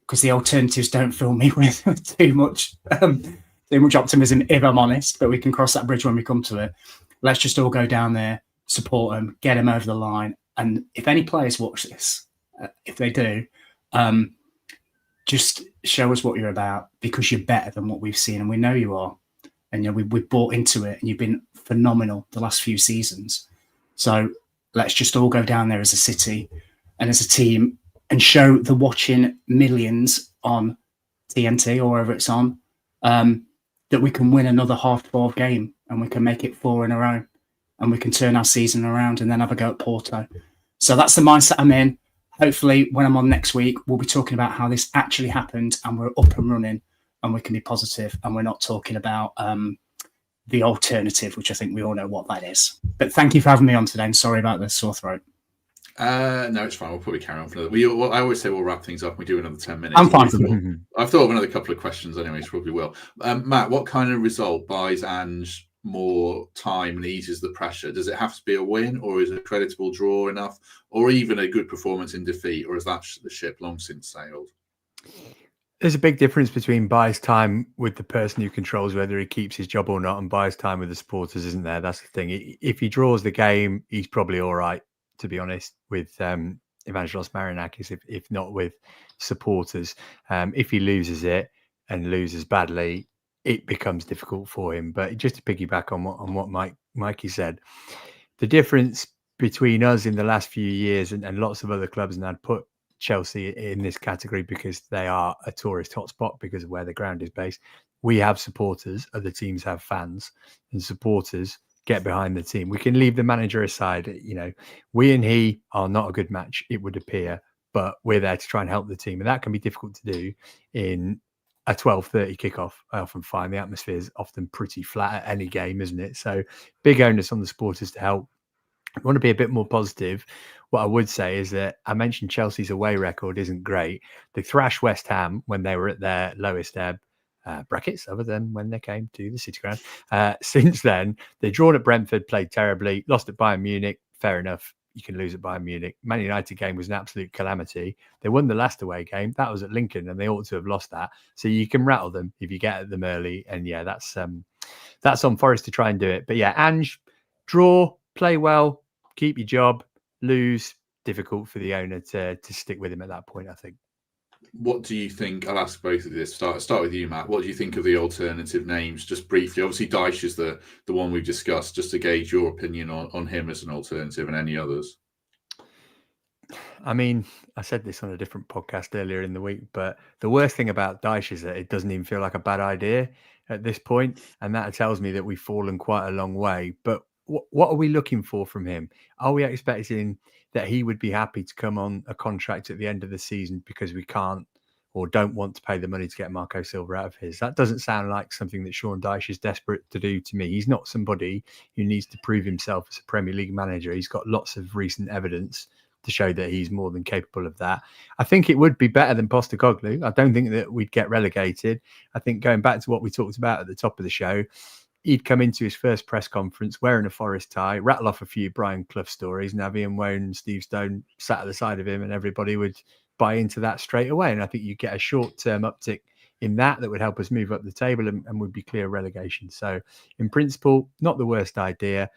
because the alternatives don't fill me with too much optimism, if I'm honest. But we can cross that bridge when we come to it. Let's just all go down there, support them, get them over the line. And if any players watch this, if they do, just show us what you're about, because you're better than what we've seen, and we know you are. And we've bought into it, and you've been phenomenal the last few seasons. So let's just all go down there as a city and as a team and show the watching millions on TNT or wherever it's on, that we can win another 12 game, and we can make it 4 in a row, and we can turn our season around and then have a go at Porto. So that's the mindset I'm in. Hopefully when I'm on next week, we'll be talking about how this actually happened and we're up and running and we can be positive, and we're not talking about the alternative, which I think we all know what that is. But thank you for having me on today, and sorry about the sore throat. No, it's fine. We'll probably carry on for another. I always say we'll wrap things up. We do another 10 minutes. I'm fine for that. I've thought of another couple of questions anyway, so probably will. Matt, what kind of result buys Ange more time and eases the pressure? Does it have to be a win, or is a creditable draw enough, or even a good performance in defeat, or is that the ship long since sailed? There's a big difference between buys time with the person who controls whether he keeps his job or not, and buys time with the supporters, isn't there? That's the thing. If he draws the game, he's probably all right, to be honest, with Evangelos Marinakis, if not with supporters. If he loses it and loses badly, it becomes difficult for him. But just to piggyback on what Mikey said, the difference between us in the last few years and lots of other clubs, and I'd put Chelsea in this category because they are a tourist hotspot because of where the ground is based. We have supporters, other teams have fans, and supporters get behind the team. We can leave the manager aside. We and he are not a good match, it would appear, but we're there to try and help the team, and that can be difficult to do in a 12:30 kickoff. I often find the atmosphere is often pretty flat at any game, isn't it? So big onus on the supporters to help. I want to be a bit more positive. What I would say is that I mentioned Chelsea's away record isn't great. They thrashed West Ham when they were at their lowest ebb, brackets, other than when they came to the City Ground. Since then, they've drawn at Brentford, played terribly, lost at Bayern Munich. Fair enough. You can lose at Bayern Munich. Man United game was an absolute calamity. They won the last away game. That was at Lincoln, and they ought to have lost that. So you can rattle them if you get at them early. And yeah, that's that's on Forest to try and do it. But yeah, Ange, draw, play well, keep your job, lose, difficult for the owner to stick with him at that point, I think. What do you think? I'll ask both of this. Start with you, Matt. What do you think of the alternative names? Just briefly, obviously Dyche is the one we've discussed. Just to gauge your opinion on him as an alternative and any others. I mean, I said this on a different podcast earlier in the week, but the worst thing about Dyche is that it doesn't even feel like a bad idea at this point, and that tells me that we've fallen quite a long way. But what are we looking for from him? Are we expecting that he would be happy to come on a contract at the end of the season because we can't or don't want to pay the money to get Marco Silva out of his? That doesn't sound like something that Sean Dyche is desperate to do to me. He's not somebody who needs to prove himself as a Premier League manager. He's got lots of recent evidence to show that he's more than capable of that. I think it would be better than Postecoglou. I don't think that we'd get relegated. I think going back to what we talked about at the top of the show, he'd come into his first press conference wearing a Forest tie, rattle off a few Brian Clough stories, and have Ian Woan and Steve Stone sat at the side of him, and everybody would buy into that straight away. And I think you get a short-term uptick in that would help us move up the table and would be clear relegation. So in principle, not the worst idea,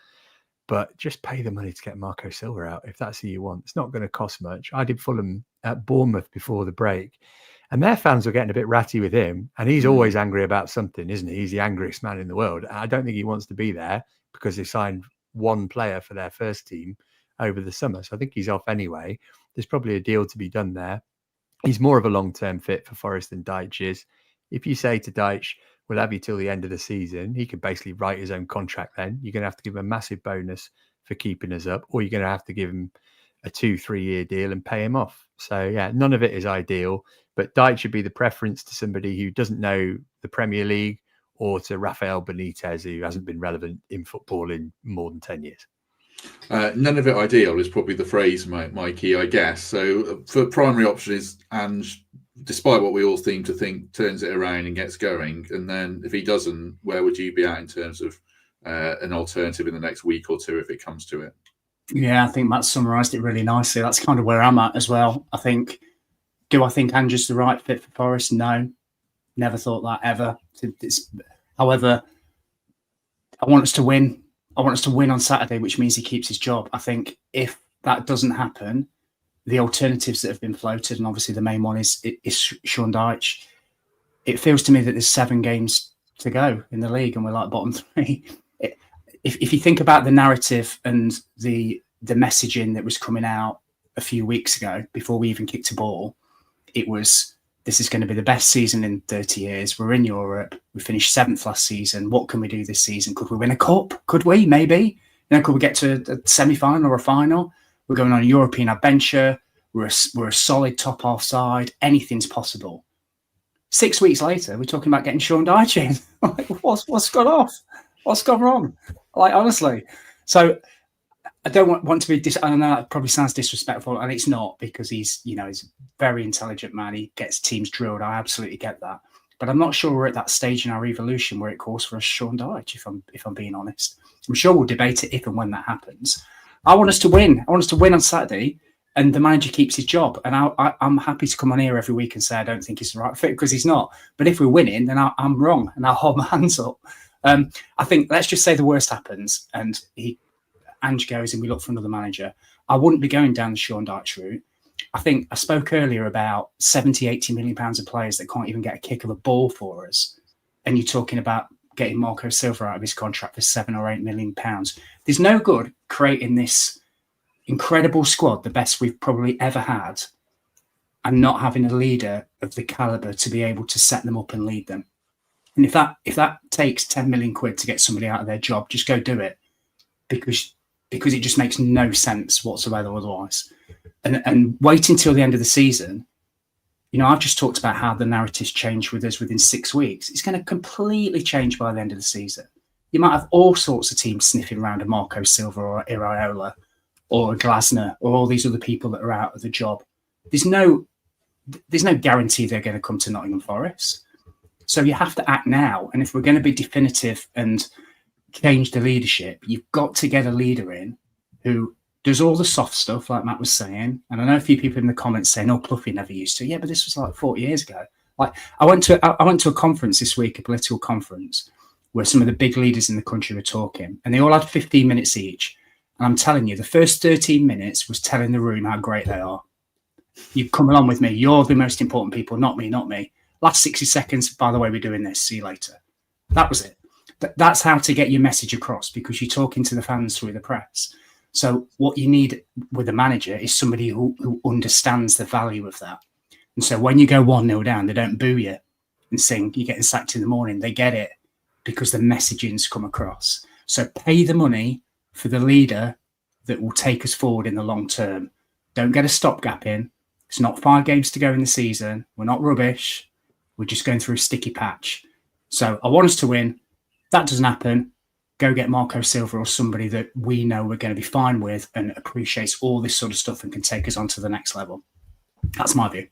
but just pay the money to get Marco Silva out if that's who you want. It's not going to cost much. I did Fulham at Bournemouth before the break, and their fans were getting a bit ratty with him. And he's always angry about something, isn't he? He's the angriest man in the world. I don't think he wants to be there because they signed one player for their first team over the summer. So I think he's off anyway. There's probably a deal to be done there. He's more of a long-term fit for Forest than Dyche is. If you say to Dyche, we'll have you till the end of the season, he could basically write his own contract then. You're going to have to give him a massive bonus for keeping us up, or you're going to have to give him a 2-3 year deal and pay him off. So yeah, none of it is ideal, but Dyche should be the preference to somebody who doesn't know the Premier League, or to Rafael Benitez, who hasn't been relevant in football in more than 10 years. None of it ideal is probably the phrase, Mikey, I guess. So for primary option is Ange, despite what we all seem to think, turns it around and gets going. And then if he doesn't, where would you be at in terms of an alternative in the next week or two if it comes to it? Yeah, I think Matt summarised it really nicely. That's kind of where I'm at as well. Do I think Ange's the right fit for Forest? No, never thought that ever. However, I want us to win. I want us to win on Saturday, which means he keeps his job. I think if that doesn't happen, the alternatives that have been floated, and obviously the main one is Sean Dyche. It feels to me that there's 7 games to go in the league and we're like bottom 3. If you think about the narrative and the messaging that was coming out a few weeks ago before we even kicked a ball, it was, this is going to be the best season in 30 years. We're in Europe. We finished 7th last season. What can we do this season? Could we win a cup? Could we? Maybe. Could we get to a semi-final or a final? We're going on a European adventure. We're a solid top half side. Anything's possible. 6 weeks later, we're talking about getting Sean Dyche in. Like, what's gone off? What's gone wrong? Like, honestly. So I don't want to be. I know that probably sounds disrespectful, and it's not, because he's a very intelligent man. He gets teams drilled. I absolutely get that. But I'm not sure we're at that stage in our evolution where it calls for a Sean Dyche, if I'm being honest. I'm sure we'll debate it if and when that happens. I want us to win. I want us to win on Saturday, and the manager keeps his job. And I'm happy to come on here every week and say I don't think he's the right fit, because he's not. But if we're winning, then I'm wrong, and I'll hold my hands up. I think, let's just say the worst happens and Ange goes and we look for another manager. I wouldn't be going down the Sean Dyche route. I think I spoke earlier about 70, 80 million pounds of players that can't even get a kick of a ball for us. And you're talking about getting Marco Silva out of his contract for 7 or 8 million pounds. There's no good creating this incredible squad, the best we've probably ever had, and not having a leader of the caliber to be able to set them up and lead them. And if that takes 10 million quid to get somebody out of their job, just go do it, because it just makes no sense whatsoever otherwise. And wait until the end of the season. I've just talked about how the narrative's changed with us within 6 weeks. It's going to completely change by the end of the season. You might have all sorts of teams sniffing around a Marco Silva or Iraola or a Glasner or all these other people that are out of the job. There's no guarantee they're going to come to Nottingham Forest. So you have to act now. And if we're going to be definitive and change the leadership, you've got to get a leader in who does all the soft stuff, like Matt was saying. And I know a few people in the comments saying, "Oh, Pluffy never used to." Yeah, but this was like 40 years ago. Like I went to a conference this week, a political conference, where some of the big leaders in the country were talking, and they all had 15 minutes each. And I'm telling you, the first 13 minutes was telling the room how great they are. You come along with me. You're the most important people, not me, not me. Last 60 seconds, by the way, we're doing this. See you later. That was it. That's how to get your message across, because you're talking to the fans through the press. So what you need with a manager is somebody who understands the value of that. And so when you go 1-0 down, they don't boo you and sing, you're getting sacked in the morning. They get it because the messaging's come across. So pay the money for the leader that will take us forward in the long term. Don't get a stopgap in. It's not 5 games to go in the season. We're not rubbish. We're just going through a sticky patch. So I want us to win. That doesn't happen. Go get Marco Silva or somebody that we know we're going to be fine with and appreciates all this sort of stuff and can take us on to the next level. That's my view.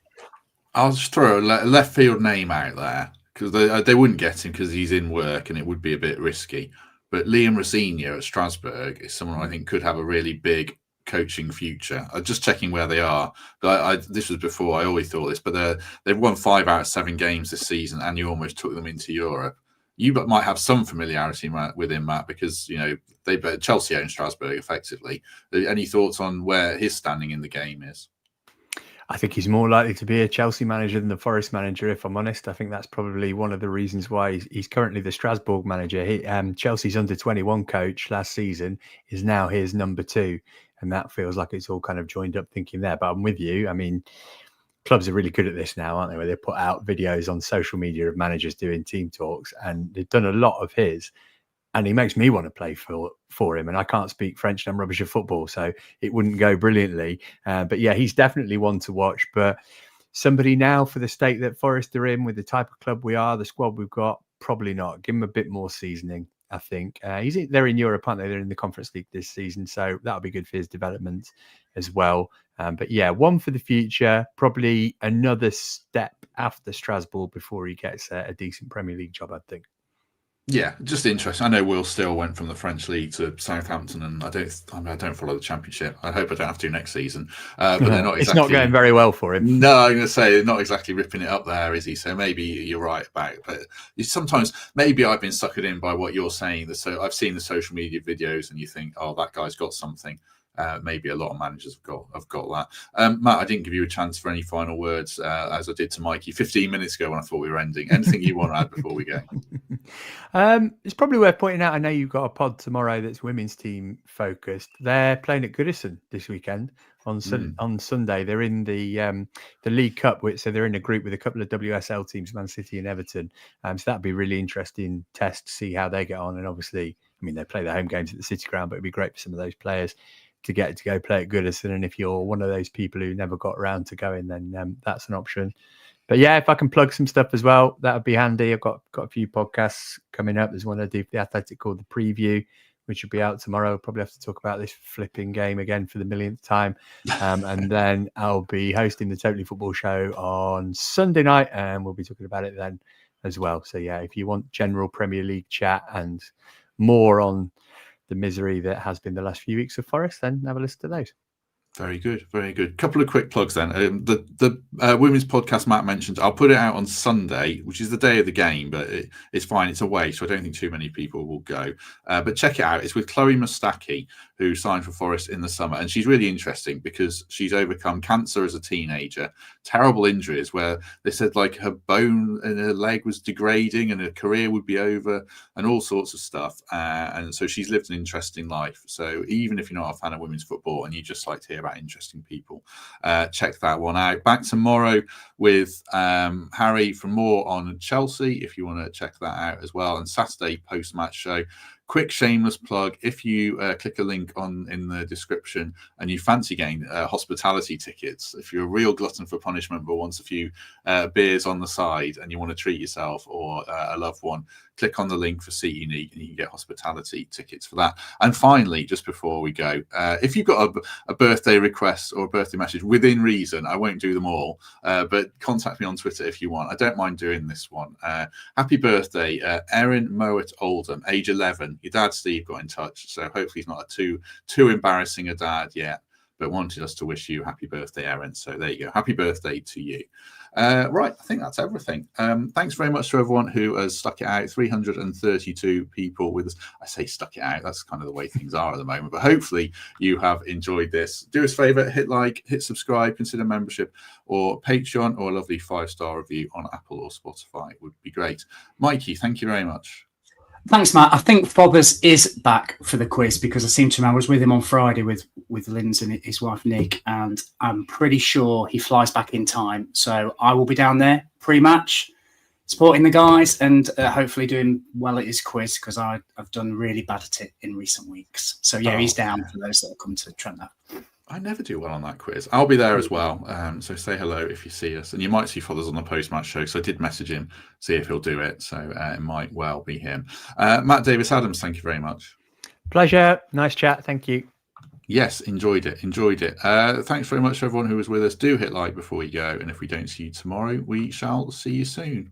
I'll just throw a left field name out there, because they wouldn't get him because he's in work and it would be a bit risky. But Liam Rosenior at Strasbourg is someone I think could have a really big coaching future. I'm just checking where they are. But this was before I always thought this, but they've won 5 out of 7 games this season, and you almost took them into Europe. You might have some familiarity with him, Matt, because Chelsea own Strasbourg effectively. Any thoughts on where his standing in the game is? I think he's more likely to be a Chelsea manager than the Forest manager, if I'm honest. I think that's probably one of the reasons why he's currently the Strasbourg manager. Chelsea's under-21 coach last season is now his number 2, and that feels like it's all kind of joined up thinking there. But I'm with you. I mean, clubs are really good at this now, aren't they? Where they put out videos on social media of managers doing team talks, and they've done a lot of his. And he makes me want to play for him. And I can't speak French and I'm rubbish at football, so it wouldn't go brilliantly. But yeah, he's definitely one to watch. But somebody now for the state that Forest are in, with the type of club we are, the squad we've got, probably not. Give him a bit more seasoning, I think. They're in Europe, aren't they? They're in the Conference League this season, so that'll be good for his development as well. But yeah, one for the future, probably another step after Strasbourg before he gets a decent Premier League job, I think. Yeah, just interesting. I know Will Still went from the French league to Southampton, and I don't follow the Championship. I hope I don't have to next season. But they're not exactly, it's not going very well for him. No, I'm going to say not exactly ripping it up there, is he? So maybe you're right about it. But sometimes maybe I've been suckered in by what you're saying. So I've seen the social media videos, and you think, oh, that guy's got something. Maybe a lot of managers have got that. Matt, I didn't give you a chance for any final words, as I did to Mikey 15 minutes ago when I thought we were ending. Anything you want to add before we go? It's probably worth pointing out, I know you've got a pod tomorrow that's women's team focused. They're playing at Goodison this weekend on Sunday. They're in the League Cup, so they're in a group with a couple of WSL teams, Man City and Everton. So that'd be a really interesting test to see how they get on. And obviously, I mean, they play their home games at the City Ground, but it'd be great for some of those players to get to go play at Goodison. And if you're one of those people who never got around to going, then that's an option. But yeah, if I can plug some stuff as well, that would be handy. I've got a few podcasts coming up. There's one I do for the Athletic called The Preview, which will be out tomorrow. I'll probably have to talk about this flipping game again for the millionth time. And then I'll be hosting the Totally Football Show on Sunday night, and we'll be talking about it then as well. So yeah, if you want general Premier League chat and more on the misery that has been the last few weeks of Forest, then have a listen to those. Very good, very good. Couple of quick plugs then. The women's podcast Matt mentioned, I'll put it out on Sunday, which is the day of the game, but it's fine. It's away, so I don't think too many people will go. But check it out. It's with Chloe Mustaki, who signed for Forest in the summer. And she's really interesting because she's overcome cancer as a teenager, terrible injuries where they said like her bone and her leg was degrading and her career would be over and all sorts of stuff. And so she's lived an interesting life. So even if you're not a fan of women's football and you just like to hear about interesting people, check that one out. Back tomorrow with Harry for more on Chelsea, if you want to check that out as well. And Saturday post-match show. Quick shameless plug, if you click a link in the description and you fancy getting hospitality tickets, if you're a real glutton for punishment but wants a few beers on the side and you want to treat yourself or a loved one, click on the link for Seat Unique and you can get hospitality tickets for that. And finally, just before we go, if you've got a birthday request or a birthday message within reason, I won't do them all, but contact me on Twitter if you want. I don't mind doing this one. Happy birthday, Erin Mowat Oldham, age 11. Your dad Steve got in touch, so hopefully he's not too embarrassing a dad yet, but wanted us to wish you happy birthday, Erin. So there you go. Happy birthday to you. Right, I think that's everything. Thanks very much to everyone who has stuck it out. 332 people with us. I say stuck it out. That's kind of the way things are at the moment. But hopefully you have enjoyed this. Do us a favour, hit like, hit subscribe, consider membership or Patreon, or a lovely 5-star review on Apple or Spotify would be great. Mikey, thank you very much. Thanks, Matt. I think Fobbers is back for the quiz because I seem to remember I was with him on Friday with Linz and his wife Nick, and I'm pretty sure he flies back in time. So I will be down there pre-match, supporting the guys and hopefully doing well at his quiz because I've done really bad at it in recent weeks. So yeah, he's down for those that come to Trent. I never do well on that quiz. I'll be there as well. So say hello if you see us. And you might see Fothers on the post-match show. So I did message him, see if he'll do it. So it might well be him. Matt Davies-Adams, thank you very much. Pleasure. Nice chat. Thank you. Yes, enjoyed it. Thanks very much to everyone who was with us. Do hit like before you go. And if we don't see you tomorrow, we shall see you soon.